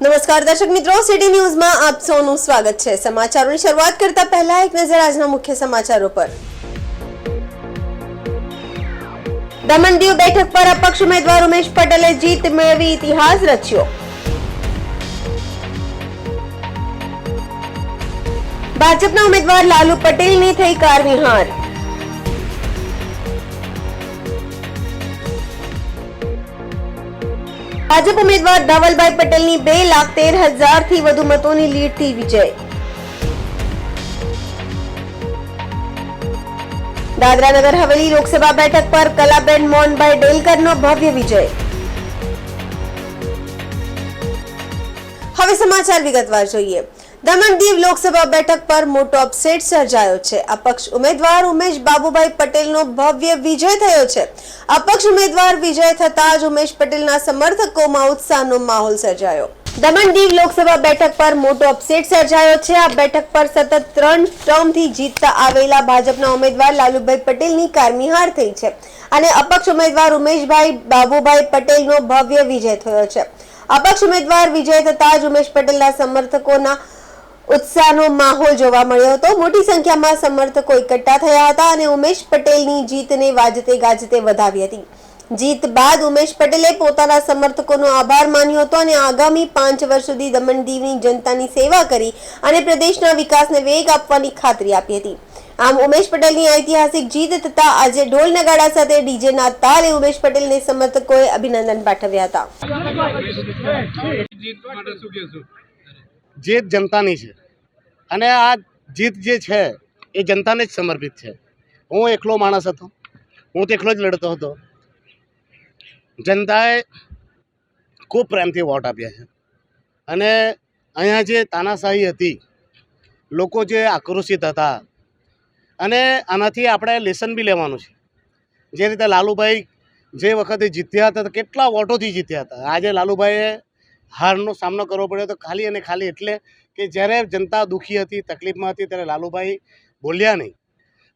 નમસ્કાર દર્શક મિત્રો, સિટી ન્યૂઝમાં આપ સૌનું સ્વાગત છે। સમાચારોની શરૂઆત કરતા પહેલા એક નજર આજના મુખ્ય સમાચારો પર। દમણ દીવ બેઠક પર અપક્ષ ઉમેદવાર ઉમેશ પટેલે જીત મેળવી ઇતિહાસ રચ્યો। ભાજપના ઉમેદવાર લાલુ પટેલની થઈ કારમી હાર। ભાજપ ઉમેદવાર ધવલભાઈ પટેલની 2,13,000 થી વધુ મતોની લીડથી વિજય। દાદરા નગર હવેલી લોકસભા બેઠક પર કલાબેન મોહનભાઈ ડેલકરનો ભવ્ય વિજય। હવે સમાચાર વિગતવાર જોઈએ। દમણ દીવ લોકસભા બેઠક પર મોટો અપસેટ સર્જાયો છે। અપક્ષ ઉમેદવાર ઉમેશ બાબુભાઈ પટેલનો ભવ્ય વિજય થયો છે। અપક્ષ ઉમેદવાર વિજય થતા જ ઉમેશ પટેલના સમર્થકોમાં ઉત્સાહનો માહોલ સર્જાયો। દમણ દીવ લોકસભા બેઠક પર મોટો અપસેટ સર્જાયો છે। આ બેઠક પર સતત 3 ટર્મથી જીતતા આવેલા ભાજપના ઉમેદવાર લાલુભાઈ પટેલની કારમી હાર થઈ છે અને અપક્ષ ઉમેદવાર ઉમેશભાઈ બાબુભાઈ પટેલનો ભવ્ય વિજય થયો છે। અપક્ષ ઉમેદવાર વિજય થતા જ ઉમેશ પટેલના સમર્થકોના ઉત્સાહનો માહોલ જોવા મળ્યો હતો। મોટી સંખ્યામાં સમર્થકો એકઠા થયા હતા અને ઉમેશ પટેલની જીતને વાજતે ગાજતે વધાવી હતી। જીત બાદ ઉમેશ પટેલે પોતાના સમર્થકોનો આભાર માન્યો હતો અને આગામી 5 વર્ષ સુધી દમણ દીવની જનતાની સેવા કરી અને પ્રદેશના વિકાસને વેગ આપવાની ખાતરી આપી હતી। આમ ઉમેશ પટેલની ઐતિહાસિક જીત થતા આજે ઢોલ નગાડા સાથે ડીજેના તાલે ઉમેશ પટેલને સમર્થકોએ અભિનંદન પાઠવ્યા હતા। જીત જનતાની છે અને આ જીત જે છે એ જનતાને જ સમર્પિત છે। હું એકલો માણસ હતો, હું તો એકલો જ લડતો હતો। જનતાએ ખૂબ પ્રેમથી વોટ આપ્યા છે અને અહીંયા જે તાનાશાહી હતી, લોકો જે આક્રોશિત હતા અને આનાથી આપણે લેસન બી લેવાનું છે। જે રીતે લાલુભાઈ જે વખતે જીત્યા હતા કેટલા વોટોથી જીત્યા હતા, આજે લાલુભાઈએ હારનો સામનો કરવો પડ્યો તો ખાલી અને ખાલી એટલે કે જ્યારે જનતા દુઃખી હતી, તકલીફમાં હતી ત્યારે લાલુભાઈ બોલ્યા નહીં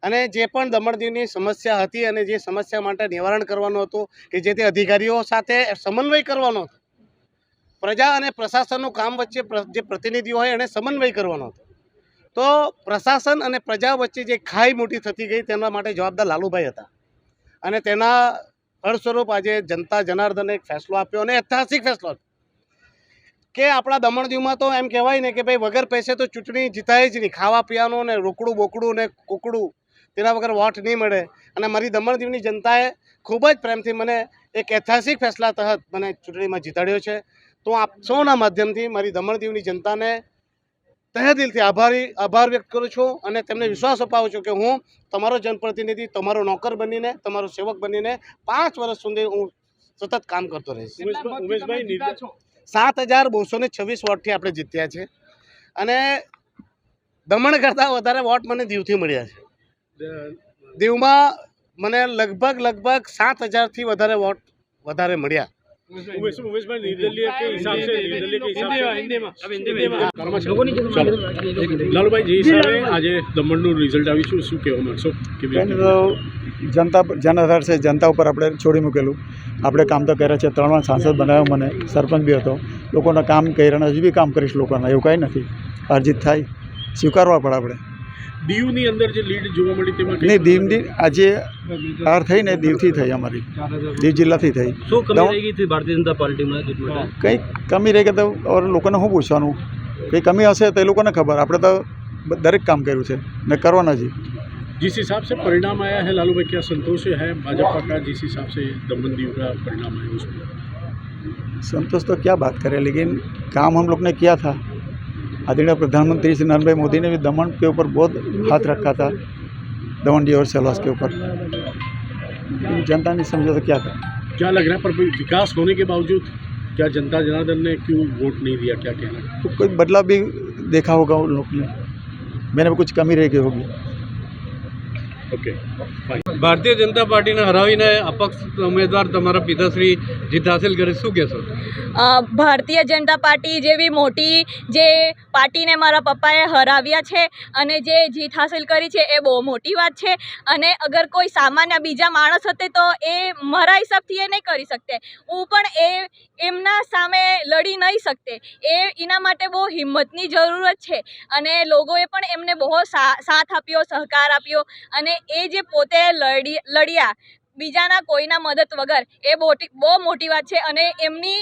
અને જે પણ દમણ દીવની સમસ્યા હતી અને જે સમસ્યા માટે નિવારણ કરવાનું હતું કે જે તે અધિકારીઓ સાથે સમન્વય કરવાનો હતો, પ્રજા અને પ્રશાસનનું કામ વચ્ચે જે પ્રતિનિધિઓ હોય એને સમન્વય કરવાનો હતો, તો પ્રશાસન અને પ્રજા વચ્ચે જે ખાઈ મોટી થતી ગઈ તેના માટે જવાબદાર લાલુભાઈ હતા અને તેના ફળસ્વરૂપ આજે જનતા જનાર્દને એક ફેસલો આપ્યો અને ઐતિહાસિક ફેસલો આપ્યો કે આપણા દમણ દીવમાં તો એમ કહેવાય ને કે ભાઈ વગર પૈસે તો ચૂંટણી જીતાય જ નહીં। ખાવા પીવાનું ને રોકડું બોકડું ને કુકડું તેના વગર વોટ નહીં મળે અને મારી દમણ દીવની જનતાએ ખૂબ જ પ્રેમથી મને એક ઐતિહાસિક ફેસલા તહત મને ચૂંટણીમાં જીતાડ્યો છે। તો આપ સૌના માધ્યમથી મારી દમણ દીવની જનતાને તહે દિલથી આભાર વ્યક્ત કરું છું અને તેમને વિશ્વાસ અપાવું છું કે હું તમારો જનપ્રતિનિધિ, તમારો નોકર બનીને, તમારો સેવક બનીને 5 વર્ષ સુધી હું સતત કામ કરતો રહીશ। 7,226 વોટથી આપણે જીત્યા છે અને દમણ કરતાં વધારે વોટ મને દીવથી મળ્યા છે। દીવમાં મને લગભગ 7,000થી વધારે વોટ વધારે મળ્યા। લાલુભાઈ જે હિસાબે આજે દમણનું રિઝલ્ટ આવ્યું છે શું કહેવા માંગશો? જનતા જન આધાર છે, જનતા ઉપર આપણે છોડી મૂકેલું। આપણે કામ તો કર્યા છે, 3 વાર સાંસદ બનાવ્યો, મને સરપંચ બી હતો, લોકોના કામ કર્યા, હજી બી કામ કરીશ લોકોના, એવું કાંઈ નથી। અરજીત થાય સ્વીકારવા પડે આપણે। દીવની અંદર જે લીડ જોવા મળી તેમાં નહીં, દીવની આજે હાર થઈ ને દીવથી થઈ, અમારી દીવ જિલ્લાથી થઈ। શું કમી રહી ગઈ હતી ભારતીય જનતા પાર્ટીમાં? કંઈક કમી રહી ગઈ તો લોકોને શું પૂછવાનું? કંઈ કમી હશે તો એ લોકોને ખબર, આપણે તો દરેક કામ કર્યું છે ને કરવાના જ। जिस हिसाब से परिणाम आया है लालू भाई, क्या संतोष है भाजपा का जिस हिसाब से दमन दीव का परिणाम आया उसमें? संतोष तो क्या बात करें, लेकिन काम हम लोग ने किया था। आदरणीय प्रधानमंत्री श्री नरेंद्र भाई मोदी ने भी दमन के ऊपर बहुत हाथ रखा था, दमन डी और सेलवास के ऊपर। जनता ने समझा तो क्या करें। क्या लग रहा है पर विकास होने के बावजूद क्या जनता जनार्दन ने क्यों वोट नहीं दिया, क्या कहना? तो कोई बदलाव भी देखा होगा उन लोग ने, मैंने भी कुछ कमी रह गई होगी। Okay fine. ભારતીય જનતા પાર્ટીને હરાવીને અપક્ષ ઉમેદવાર તમારા પિતાશ્રી જીત હાંસલ કરે, શું કહેશો? ભારતીય જનતા પાર્ટી જેવી મોટી જે પાર્ટીને મારા પપ્પાએ હરાવ્યા છે અને જે જીત હાંસલ કરી છે એ બહુ મોટી વાત છે. અને અગર કોઈ સામાન્ય બીજા માણસ હતે તો એ મારા હિસાબથી એ નહીં કરી શકતે. હું પણ એમના સામે લડી નહીં શકતે. એના માટે બહુ હિંમતની જરૂરત છે અને લોકોએ પણ એમને બહુ સાથ આપ્યો, સહકાર આપ્યો અને એ જે પોતે લડ્યા બીજાના કોઈના મદદ વગર, એ બહુ મોટી વાત છે અને એમની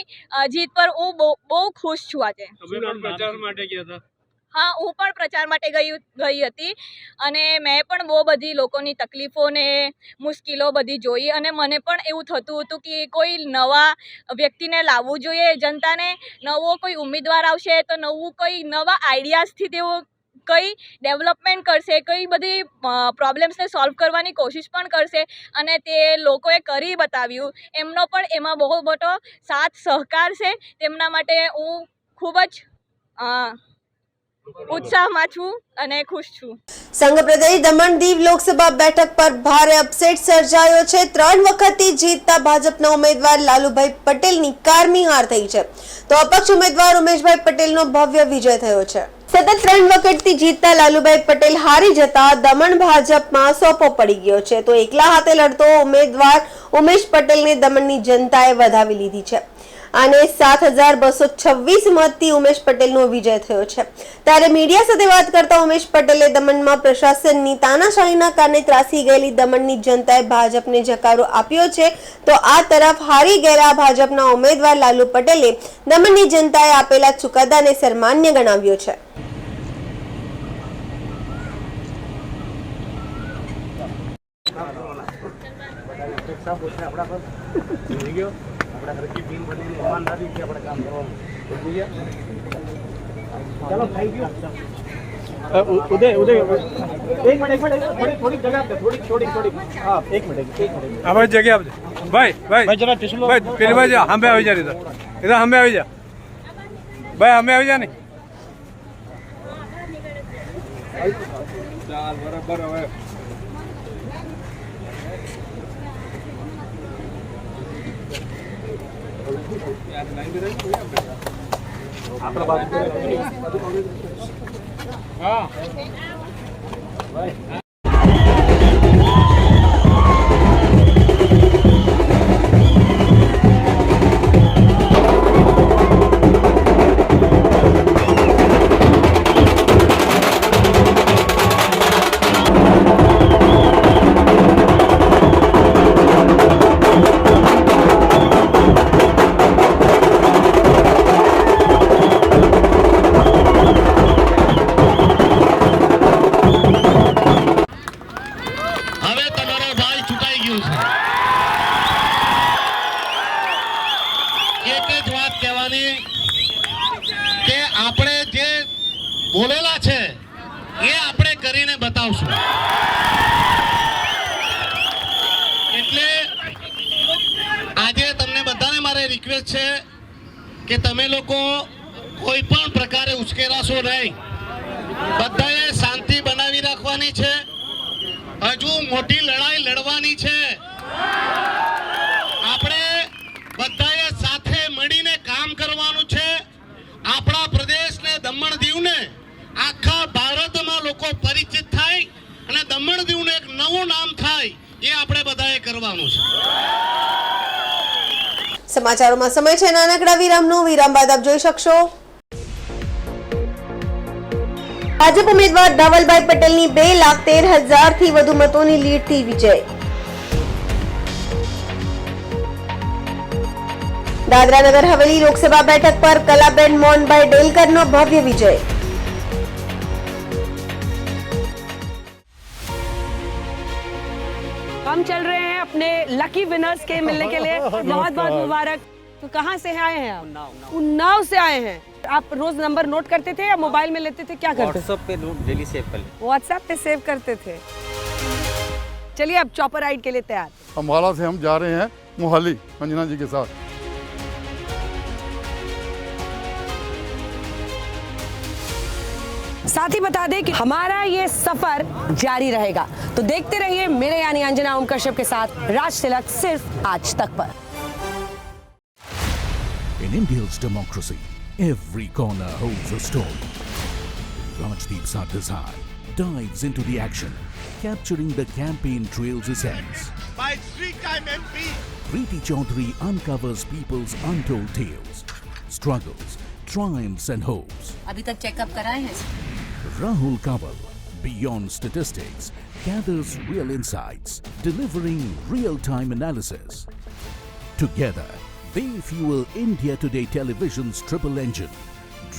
જીત પર હું બહુ ખુશ છું આજે. તમે પણ પ્રચાર માટે ગયા હતા? હા, હું પણ પ્રચાર માટે ગઈ હતી અને મેં પણ બહુ બધી લોકોની તકલીફો ને મુશ્કેલો બધી જોઈ અને મને પણ એવું થતું હતું કે કોઈ નવા વ્યક્તિને લાવવું જોઈએ જનતાને. નવો કોઈ ઉમેદવાર આવશે તો કોઈ નવા આઈડિયાઝથી તેઓ કઈ ડેવલપમેન્ટ કરશે, કઈ બધી પ્રોબ્લેમ્સને સોલ્વ કરવાની કોશિશ પણ કરશે અને તે લોકોએ કરી બતાવ્યું. એમનો પણ એમાં બહુ મોટો સાથ સહકાર છે. તેમના માટે હું ખૂબ જ ઉત્સાહમાં છું અને ખુશ છું. સંઘ પ્રદેશ દમણ દીવ લોકસભા બેઠક પર ભારે અપસેટ સર્જાયો છે. 3 વખતથી જીતતા ભાજપના ઉમેદવાર લાલુભાઈ પટેલની કારમી હાર થઈ છે તો અપક્ષ ઉમેદવાર ઉમેશભાઈ પટેલનો ભવ્ય વિજય થયો છે. સતત 3 વખતથી જીતતા લાલુભાઈ પટેલ હારી જતા દમણ ભાજપમાં સોપો પડી ગયો છે તો એકલા હાથે લડતો ઉમેદવાર ઉમેશ પટેલને દમણની જનતાએ વધાવી લીધી છે અને 7226 મતથી ઉમેશ પટેલનો વિજય થયો છે. ત્યારે મીડિયા સાથે વાત કરતા ઉમેશ પટેલે દમણમાં પ્રશાસનની તાનાશાહીના કારણે ત્રાસી ગયેલી દમણની જનતાએ ભાજપને જકારો આપ્યો છે તો આ તરફ હારી ગયેલા ભાજપના ઉમેદવાર લાલુ પટેલે દમણની જનતાએ આપેલા ચુકાદાને સન્માન્ય ગણાવ્યો છે. ઉદય એક મિનિટ થોડી જગ્યા આપજો, થોડી હા એક મિનિટ આમાં જગ્યા આપજો. ભાઈ જરા ટીસ્યુ ભાઈ પેલી બાજુ સામે આવી જા. ઇધર સામે આવી જા ભાઈ, સામે આવી જા ને. ચાલ બરાબર. હવે હા કે આપણે જે બોલેલા છે એ આપણે કરીને બતાવશું. એટલે આજે તમને બધાને મારે રિક્વેસ્ટ છે કે તમે લોકો કોઈ પણ પ્રકારે ઉશ્કેરાશો નહીં. બધાએ શાંતિ બનાવી રાખવાની છે. હજુ મોટી લડાઈ લડવાની છે. આપણે બધાએ સાથે મળીને કામ કરવાનું છે. આપણા પ્રદેશને દમણ દીવને આખા ભારતમાં લોકો પરિચિત થાય અને દમણ દીવને એક નવું નામ થાય એ આપણે બધાએ કરવાનું છે. સમાચારોમાં સમય છે નાનકડા વિરામનો. વિરામ બાદ આપ જોઈ શકશો ભાજપ ઉમેદવાર ધવલભાઈ પટેલની 2,13,000 થી વધુ મતોની લીડથી વિજય. દાદરા નગર હવેલી લોકસભા બેઠક પર કલાબેન મોહનભાઈ ડેલકરનો ભવ્ય વિજય. हम चल रहे हैं अपने लकी विनर्स के मिलने के लिए. बहुत बहुत मुबारक. तो कहाँ से आए हैं आप? उन्नाव से आए हैं. आप रोज नंबर नोट करते थे या मोबाइल में लेते थे, क्या करते थे? व्हाट्सएप पे डेली सेव कर लेते. व्हाट्सएप पे सेव करते थे. चलिए अब चॉपर राइड के लिए तैयार. अम्बाला से हम जा रहे हैं मोहाली अंजना जी के साथ. साथ ही बता दें कि हमारा ये सफर जारी रहेगा। तो देखते रहिए मेरे यानी अंजना ओम कश्यप के साथ राज तिलक सिर्फ आज तक पर। In India's democracy, every corner holds a story. Rajdeep Sardesai dives into the action, capturing the campaign trail's essence. By three-time MP. Preeti Chaudhary uncovers people's untold tales, struggles, triumphs and hopes. अभी तक checkup कराए हैं? Rahul Kanwal, beyond statistics, gathers real insights, delivering real-time analysis. Together, they fuel India Today Television's triple engine,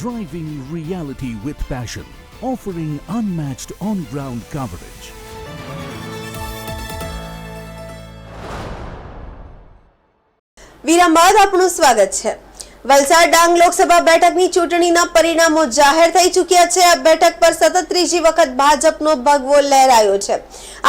driving reality with passion, offering unmatched on-ground coverage. વિરામ બાદ આપનું સ્વાગત છે। વલસાડ ડાંગ લોકસભા બેઠકની ચૂંટણીના પરિણામો જાહેર થઈ ચૂક્યા છે। આ બેઠક પર સતત ત્રીજી વખત ભાજપનો ભગવો લહેરાયો છે।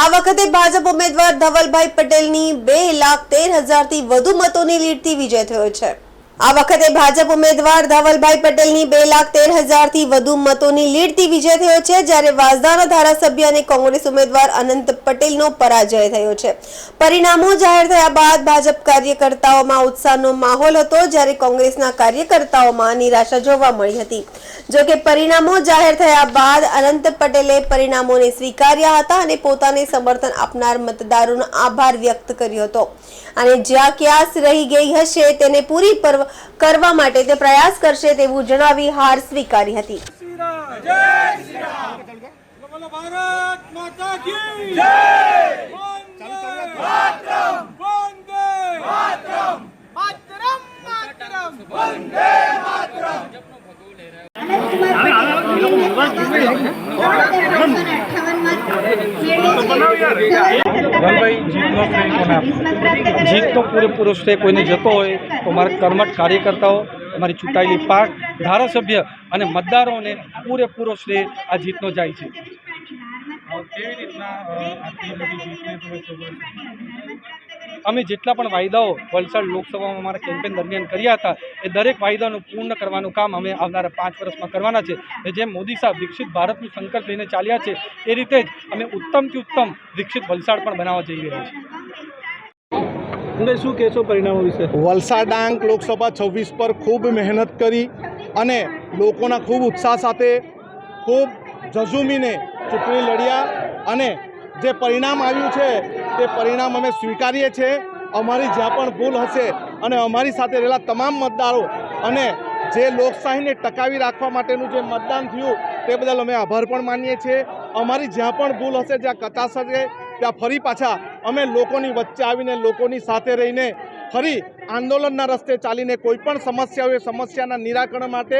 આ વખતે ભાજપ ઉમેદવાર ધવલભાઈ પટેલની 2,13,000 થી વધુ મતોની લીડથી વિજય થયો છે। આ વખતે ભાજપ ઉમેદવાર ધવલભાઈ પટેલની 2,13,000 થી વધુ મતોની લીડથી વિજય થયો છે, જ્યારે વાસદાના ધારાસભ્ય અને કોંગ્રેસ ઉમેદવાર અનંત પટેલનો પરાજય થયો છે। પરિણામો જાહેર થયા બાદ ભાજપ કાર્યકર્તાઓમાં ઉત્સાહનો માહોલ હતો, જ્યારે કોંગ્રેસના કાર્યકર્તાઓમાં નિરાશા જોવા મળી હતી। જો કે પરિણામો જાહેર થયા બાદ અનંત પટેલે પરિણામોને સ્વીકાર્યા હતા અને પોતાને સમર્થન આપનાર મતદારોનો આભાર વ્યક્ત કર્યો હતો અને જ્યાં ક્યાસ રહી ગઈ હશે તેને પૂરી કરવા માટે તે પ્રયાસ કરશે તેવું જણાવી હાર સ્વીકારી હતી। ધવલભાઈ જીતનો શ્રેય કોને આપો? જીત તો પૂરેપૂરો શ્રેય કોઈને જતો હોય તો મારા કર્મઠ કાર્યકર્તાઓ, અમારી ચૂંટાયેલી પાર્ટ, ધારાસભ્ય અને મતદારોને પૂરેપૂરો શ્રેય આ જીતનો જાય છે। કેવી રીતના આટલી બધી જીતને તમે અમે જેટલા પણ વાયદાઓ વલસાડ લોકસભામાં અમારા કેમ્પેન દરમિયાન કર્યા હતા એ દરેક વાયદાનું પૂર્ણ કરવાનું કામ અમે આવનારા 5 વર્ષમાં કરવાના છે। અને જેમ મોદી સાહેબ વિકસિત ભારતનું સંકલ્પ લઈને ચાલ્યા છે એ રીતે જ અમે ઉત્તમથી ઉત્તમ વિકસિત વલસાડ પણ બનાવવા જઈ રહ્યા છીએ। શું કહેશો પરિણામો વિશે? વલસાડ ડાંગ લોકસભા 26 પર ખૂબ મહેનત કરી અને લોકોના ખૂબ ઉત્સાહ સાથે ખૂબ ઝઝૂમીને ચૂંટણી લડ્યા અને જે પરિણામ આવ્યું છે તે પરિણામ અમે સ્વીકારીએ છીએ। અમારી જ્યાં પણ ભૂલ હશે અને અમારી સાથે રહેલા તમામ મતદારો અને જે લોકશાહીને ટકાવી રાખવા માટેનું જે મતદાન થયું તે બદલ અમે આભાર પણ માનીએ છીએ। અમારી જ્યાં પણ ભૂલ હશે, જ્યાં કચાશ હશે, ત્યાં ફરી પાછા અમે લોકોની વચ્ચે આવીને લોકોની સાથે રહીને ફરી આંદોલનના રસ્તે ચાલીને કોઈ પણ સમસ્યા હોય સમસ્યાના નિરાકરણ માટે,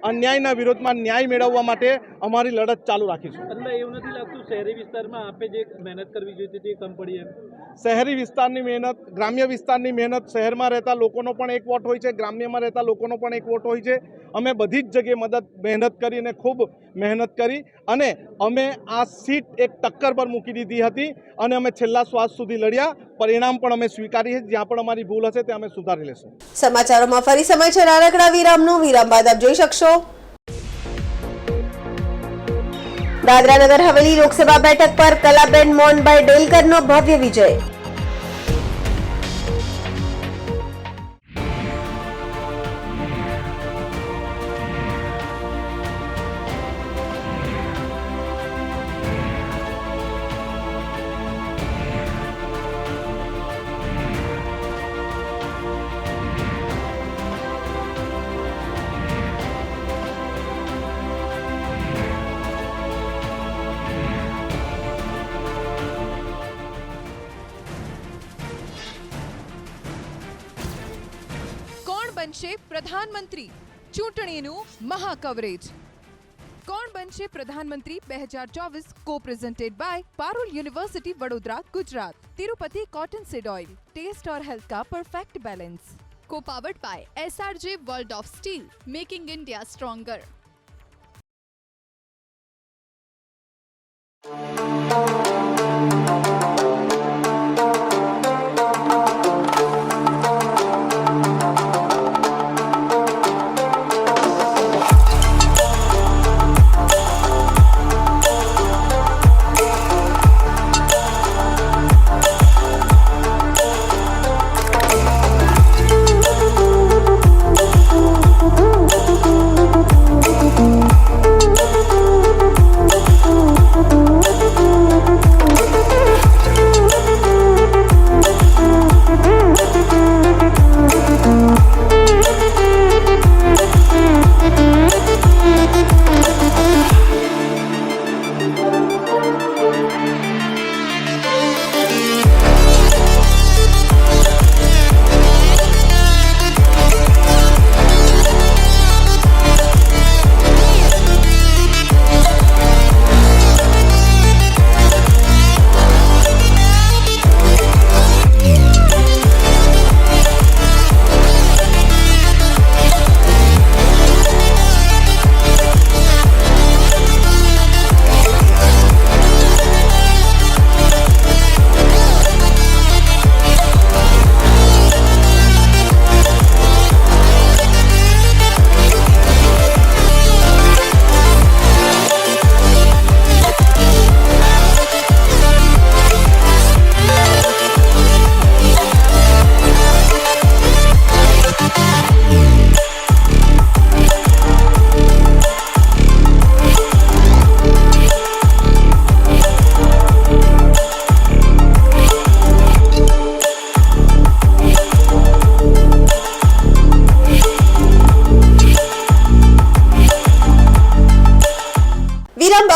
અન્યાયના વિરોધમાં ન્યાય મેળવવા માટે અમારી લડત ચાલુ રાખીશું। એટલે એવું નથી લાગતું શહેરી વિસ્તારમાં આપે જે મહેનત કરવી જોઈએ તે કમ પડી એમ? શહેરી વિસ્તારની મહેનત, ગ્રામ્ય વિસ્તારની મહેનત, શહેરમાં રહેતા લોકોનો પણ એક વોટ હોય છે, ગ્રામ્યમાં રહેતા લોકોનો પણ એક વોટ હોય છે। અમે બધી જ જગ્યાએ મહેનત કરીને ખૂબ મહેનત કરી અને અમે આ સીટ એક ટક્કર પર મૂકી દીધી હતી અને અમે છેલ્લા શ્વાસ સુધી લડ્યા। પરિણામ પણ અમે સ્વીકારીએ, જ્યાં પણ અમારી ભૂલ હશે તે અમે સુધારી લેશું। સમાચારોમાં ફરી સમય છે નાનકડા વિરામનો। વિરામ બાદ આપ જોઈ શકશો દાદરા નગર હવેલી લોકસભા બેઠક પર કલાબેન મોહનભાઈ ડેલકરનો ભવ્ય વિજય। બનશે પ્રધાનમંત્રી ચૂંટણીનું મહા કવરેજ। કોણ બનશે પ્રધાનમંત્રી 2024 co presented by Parul university Vadodara Gujarat, Tirupati cotton seed oil, taste और हेल्थ का perfect balance. Co powered by SRJ world of steel, making India stronger.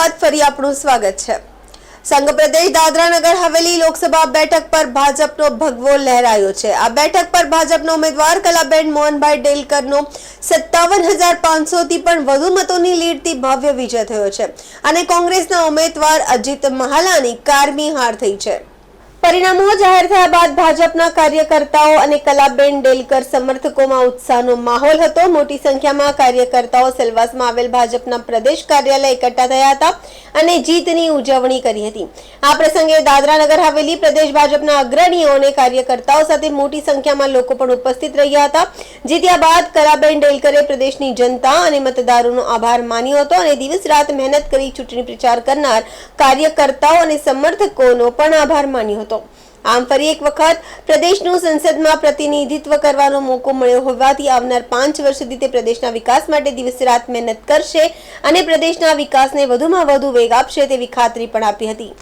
બાદ ફરી આપનું સ્વાગત છે। સંઘ પ્રદેશ દાદરા નગર હવેલી લોકસભા બેઠક પર ભાજપનો ભગવો લહેરાયો છે। આ બેઠક પર ભાજપના ઉમેદવાર કલાબેન મોહનભાઈ ડેલકરનો 57,500 થી પણ વધુ મતોની લીડથી ભવ્ય વિજય થયો છે અને કોંગ્રેસના ઉમેદવાર અજીત મહાલાની કારમી હાર થઈ છે। પરિણામો જાહેર થયા બાદ ભાજપના કાર્યકર્તાઓ અને કલાબેન ડેલકર સમર્થકોમાં ઉત્સાહનો માહોલ હતો। મોટી સંખ્યામાં કાર્યકર્તાઓ સેલવાસમાં આવેલ ભાજપના પ્રદેશ કાર્યાલય એકઠા થયા હતા અને જીતની ઉજવણી કરી હતી। આ પ્રસંગે દાદરા નગર હવેલી પ્રદેશ ભાજપના અગ્રણીઓ અને કાર્યકર્તાઓ સાથે મોટી સંખ્યામાં લોકો પણ ઉપસ્થિત રહ્યા હતા। જીત્યા બાદ કલાબેન ડેલકરે પ્રદેશની જનતા અને મતદારોનો આભાર માન્યો હતો અને દિવસ રાત મહેનત કરી ચૂંટણી પ્રચાર કરનાર કાર્યકર્તાઓ અને સમર્થકોનો પણ આભાર માન્યો હતો। આમ ફરી એક વખત પ્રદેશનું સંસદમાં પ્રતિનિધિત્વ કરવાનો મોકો મળ્યો હોવાથી આવનાર 5 વર્ષ સુધી તે પ્રદેશના વિકાસ માટે દિવસ રાત મહેનત કરશે અને પ્રદેશના વિકાસને વધુમાં વધુ વેગ આપશે તેવી ખાતરી પણ આપી હતી।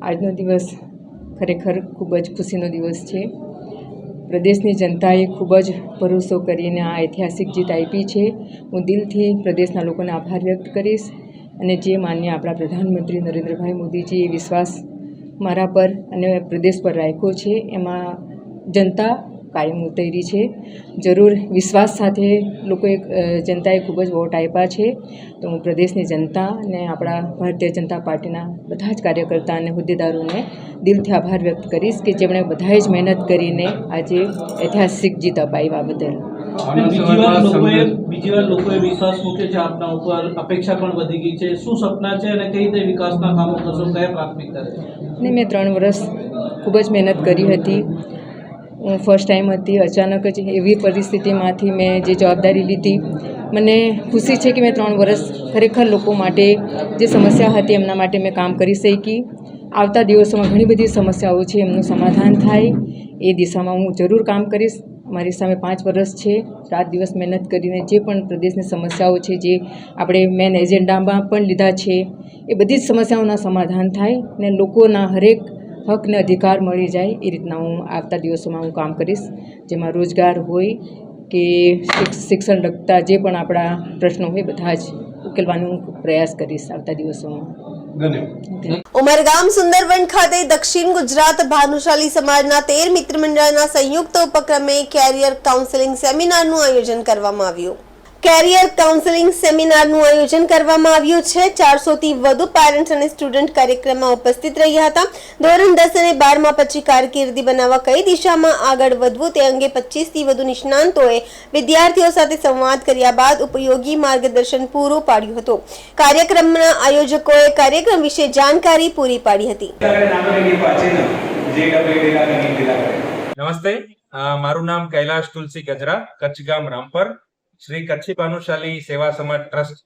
આજનો દિવસ ખરેખર ખૂબ જ ખુશીનો દિવસ છે। પ્રદેશની જનતાએ ખૂબ જ ભરોસો કરીને આ ઐતિહાસિક જીત આપી છે। હું દિલથી પ્રદેશના લોકોને આભાર વ્યક્ત કરીશ અને જે માન્ય આપણા પ્રધાનમંત્રી નરેન્દ્રભાઈ મોદીજીએ વિશ્વાસ મારા પર અને પ્રદેશ પર રાખ્યો છે એમાં જનતા કાયમ ઉતરી છે। જરૂર વિશ્વાસ સાથે લોકોએ જનતાએ ખૂબ જ વોટ આપ્યા છે। તો હું પ્રદેશની જનતા અને આપણા ભારતીય જનતા પાર્ટીના બધા જ કાર્યકર્તા અને હોદ્દેદારોને દિલથી આભાર વ્યક્ત કરીશ કે જેમણે બધાએ જ મહેનત કરીને આજે ઐતિહાસિક જીત અપાવ્યા બદલ। બીજી વાર લોકોએ વિશ્વાસ મૂક્યો છે આપના ઉપર, અપેક્ષા પણ વધી ગઈ છે। શું સપના છે અને કઈ રીતે વિકાસના કામો કરશો, કયા પ્રાથમિકતા છે? ને મેં 3 વર્ષ ખૂબ જ મહેનત કરી હતી। હું ફર્સ્ટ ટાઈમ હતી, અચાનક જ એવી પરિસ્થિતિમાંથી મેં જે જવાબદારી લીધી। મને ખુશી છે કે મેં 3 વર્ષ ખરેખર લોકો માટે જે સમસ્યા હતી એમના માટે મેં કામ કરી શકી। આવતા દિવસોમાં ઘણી બધી સમસ્યાઓ છે, એમનું સમાધાન થાય એ દિશામાં હું જરૂર કામ કરીશ। મારી સામે 5 વર્ષ છે, રાત દિવસ મહેનત કરીને જે પણ પ્રદેશની સમસ્યાઓ છે, જે આપણે મેન એજન્ડામાં પણ લીધા છે, એ બધી જ સમસ્યાઓના સમાધાન થાય ને લોકોના હરેક હક ને અધિકાર મળી જાય એ રીતના હું આવતા દિવસોમાં હું કામ કરીશ। જેમાં રોજગાર હોય કે શિક્ષણ લગતા જે પણ આપણા પ્રશ્નો હોય બધા જ ઉકેલવાનો હું પ્રયાસ કરીશ આવતા દિવસોમાં। ઉમરગામ સુંદરવન ખાતે દક્ષિણ ગુજરાત ભાનુશાલી સમાજના 13 મિત્ર મંડળના સંયુક્ત ઉપક્રમે કેરિયર કાઉન્સેલિંગ સેમિનારનું આયોજન કરવામાં આવ્યું। કેરિયર કાઉન્સેલિંગ સેમિનારનું આયોજન કરવામાં આવ્યું છે। 400 થી વધુ પેરેન્ટ્સ અને સ્ટુડન્ટ કાર્યક્રમમાં ઉપસ્થિત રહ્યા હતા। ધોરણ 10 અને 12માં પછી કારકિર્દી બનાવવા કઈ દિશામાં આગળ વધવું તે અંગે 25 થી વધુ નિષ્ણાંતોએ વિદ્યાર્થીઓ સાથે સંવાદ કર્યા બાદ ઉપયોગી માર્ગદર્શન પૂરું પાડ્યું હતું। કાર્યક્રમના આયોજકોએ કાર્યક્રમ વિશે જાણકારી પૂરી પાડી હતી। નમસ્તે, મારું નામ કૈલાશ તુલસી ગજરા, કચ્છ ગામ રામપર। શ્રી કચ્છી ભાનુશાલી સેવા સમાજ ટ્રસ્ટ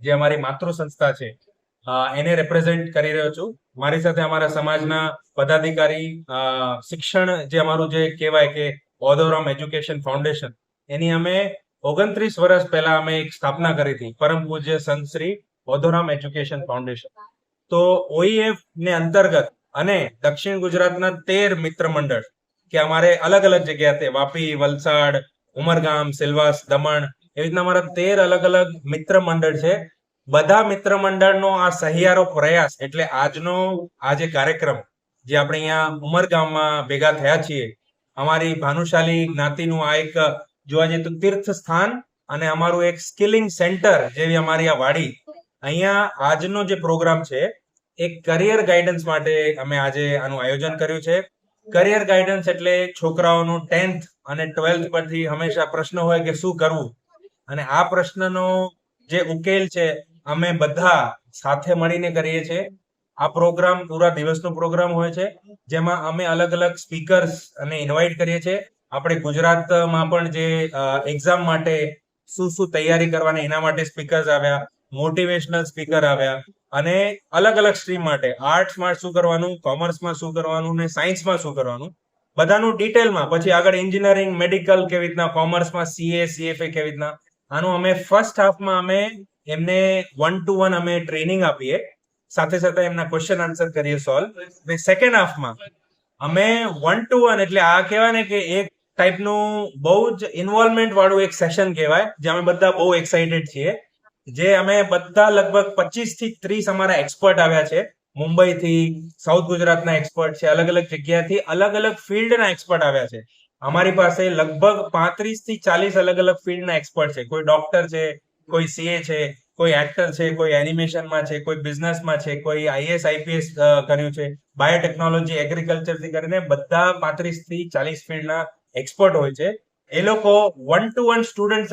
જે અમારી માતૃ સંસ્થા છે એને રિપ્રેઝેન્ટ કરી રહ્યો છું। મારી સાથે અમારા સમાજના પદાધિકારી, શિક્ષણ જે અમારું જે કહેવાય કે ઓધોરામ એજ્યુકેશન ફાઉન્ડેશન, એની અમે 29 વર્ષ પહેલા અમે એક સ્થાપના કરી હતી, પરમ પૂજ્ય સંત શ્રી ઓધોરામ એજ્યુકેશન ફાઉન્ડેશન। તો OEF ને અંતર્ગત અને દક્ષિણ ગુજરાતના 13 મિત્ર મંડળ કે અમારે અલગ અલગ જગ્યાએ વાપી, વલસાડ, ઉમરગામ, સેલવાસ, દમણ, એવી રીતના અમારા 13 અલગ અલગ મિત્ર મંડળ છે। બધા મિત્ર મંડળનો આ સહિયારો પ્રયાસ એટલે આજનો આ જે કાર્યક્રમ જે આપણે અહીંયા ઉમરગામમાં ભેગા થયા છીએ, અમારી ભાનુશાલી જ્ઞાતિનું આ એક જોવા જઈએ તો તીર્થ સ્થાન અને અમારું એક સ્કિલિંગ સેન્ટર જેવી અમારી આ વાડી, અહીંયા આજનો જે પ્રોગ્રામ છે એક કરિયર ગાઈડન્સ માટે અમે આજે આનું આયોજન કર્યું છે. કરિયર ગાઈડન્સ એટલે છોકરાઓનું 10th અને 12th પરથી હંમેશા પ્રશ્ન હોય કે શું કરવું, અને આ પ્રશ્નનો જે ઉકેલ છે અમે બધા સાથે મળીને કરીએ છીએ. આ પ્રોગ્રામ પૂરા દિવસનો પ્રોગ્રામ હોય છે, જેમાં અમે અલગ અલગ સ્પીકર્સ અને ઇન્વાઇટ કરીએ છીએ. આપણે ગુજરાતમાં પણ જે એક્ઝામ માટે શું તૈયારી કરવાની એના માટે સ્પીકર્સ આવ્યા, મોટિવેશનલ સ્પીકર આવ્યા, અને અલગ અલગ સ્ટ્રીમ માટે આર્ટ્સમાં શું કરવાનું, કોમર્સમાં શું કરવાનું ને સાયન્સમાં શું કરવાનું બધાનું ડિટેલમાં, પછી આગળ એન્જિનિયરિંગ, મેડિકલ કેવી રીતના, કોમર્સમાં CA CFA કેવી રીતના, આનું અમે ફર્સ્ટ હાફમાં અમે એમને 1-to-1 અમે ટ્રેનિંગ આપીએ, સાથે સાથે એમના ક્વેશ્ચન આન્સર કરીએ સોલ્વ. અને સેકન્ડ હાફમાં અમે 1-to-1 એટલે આ કહેવાય ને કે એક ટાઈપનું બહુ જ ઇન્વોલ્વમેન્ટ વાળું એક સેશન કહેવાય, જે અમે બધા બહુ એક્સાઇટેડ છીએ. જે અમે બધા લગભગ 25 થી 30 અમારા એક્સપર્ટ આવ્યા છે. મુંબઈથી, સાઉથ ગુજરાતના એક્સપર્ટ છે, અલગ અલગ જગ્યાથી અલગ અલગ ફિલ્ડના એક્સપર્ટ આવ્યા છે. અમારી પાસે લગભગ 35 થી 40 અલગ અલગ ફિલ્ડના એક્સપર્ટ છે. કોઈ ડોક્ટર છે, કોઈ CA છે, કોઈ એક્ટર છે, કોઈ એનિમેશનમાં છે, કોઈ બિઝનેસમાં છે, કોઈ IAS IPS કર્યું છે, બાયોટેકનોલોજી, એગ્રીકલ્ચરથી કરીને બધા 35 થી 40 ફિલ્ડના એક્સપર્ટ હોય છે. એ લોકો 1-to-1 સ્ટુડન્ટ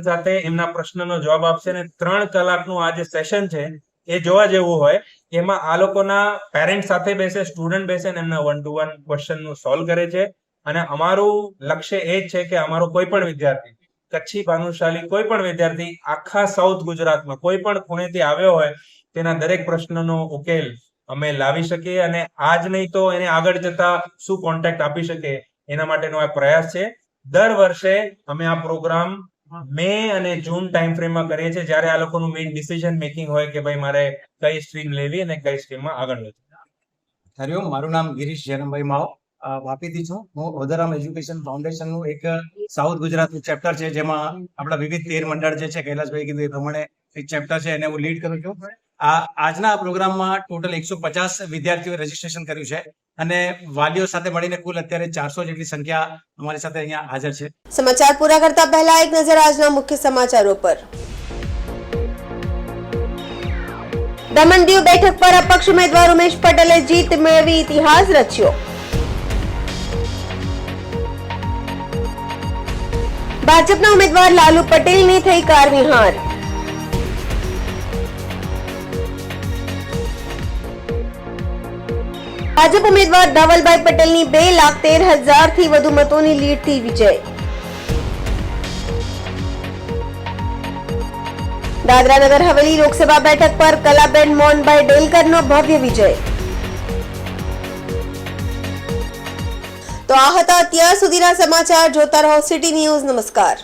સાથે એમના પ્રશ્નનો જવાબ આપશે. અને 3 કલાકનું આ જે સેશન છે એ જોવા જેવું હોય. એમાં આ લોકોના પેરેન્ટ સાથે બેસે, સ્ટુડન્ટ બેસે ને એમના 1-to-1 ક્વેશ્ચનનું સોલ્વ કરે છે. અને અમારું લક્ષ્ય એ જ છે કે અમારો કોઈ પણ વિદ્યાર્થી, કચ્છી ભાનુશાલી કોઈ પણ વિદ્યાર્થી આખા સાઉથ ગુજરાતમાં કોઈ પણ ખૂણેથી આવ્યો હોય તેના દરેક પ્રશ્નનો ઉકેલ અમે લાવી શકીએ, અને આજ નહીં તો એને આગળ જતા શું કોન્ટેક્ટ આપી શકે એના માટેનો આ પ્રયાસ છે. દર વર્ષે અમે આ પ્રોગ્રામ મે અને જૂન ટાઈમ ફ્રેમમાં કરીએ છીએ, જ્યારે આ લોકોનું મેઇન ડિસિઝન મેકિંગ હોય કે ભાઈ મારે કઈ સ્ટ્રીમ લેવી અને કઈ સ્ટ્રીમમાં આગળ વધવું. હરિઓમ, મારું નામ ગિરીશ જયરામભાઈ માવ, વાપીથી છું. હું ઓધરામ એજ્યુકેશન ફાઉન્ડેશનનું એક સાઉથ ગુજરાતનું ચેપ્ટર છે, જેમાં આપણા વિવિધ 13 મંડળ જે છે, કૈલાસભાઈ કીધું એ પ્રમાણે એક ચેપ્ટર છે, એને હું લીડ કરું છું. આજના પ્રોગ્રામમાં ટોટલ 150 વિદ્યાર્થીઓએ રજીસ્ટ્રેશન કર્યું છે, અને વાલીઓ સાથે મળીને કુલ અત્યારે 400 જેટલી સંખ્યા અમારી સાથે અહીંયા હાજર છે. સમાચાર પૂરા કરતા પહેલા એક નજર આજના મુખ્ય સમાચારો પર. દમણ દીવ બેઠક પર અપક્ષ ઉમેદવાર ઉમેશ પટેલે જીત મેળવી ઇતિહાસ રચ્યો. ભાજપના ઉમેદવાર લાલુ પટેલની થઈ કારવી હાર. ભાજપ ઉમેદવાર ધવલભાઈ પટેલની 2,13,000 થી વધુ મતોની લીડથી વિજય. દાદરા નગર હવેલી લોકસભા બેઠક પર કલાબેન મોહનભાઈ ડેલકરનો ભવ્ય વિજય. તો આ હતા અત્યાર સુધીના સમાચાર. જોતા રહો સિટી ન્યૂઝ. નમસ્કાર.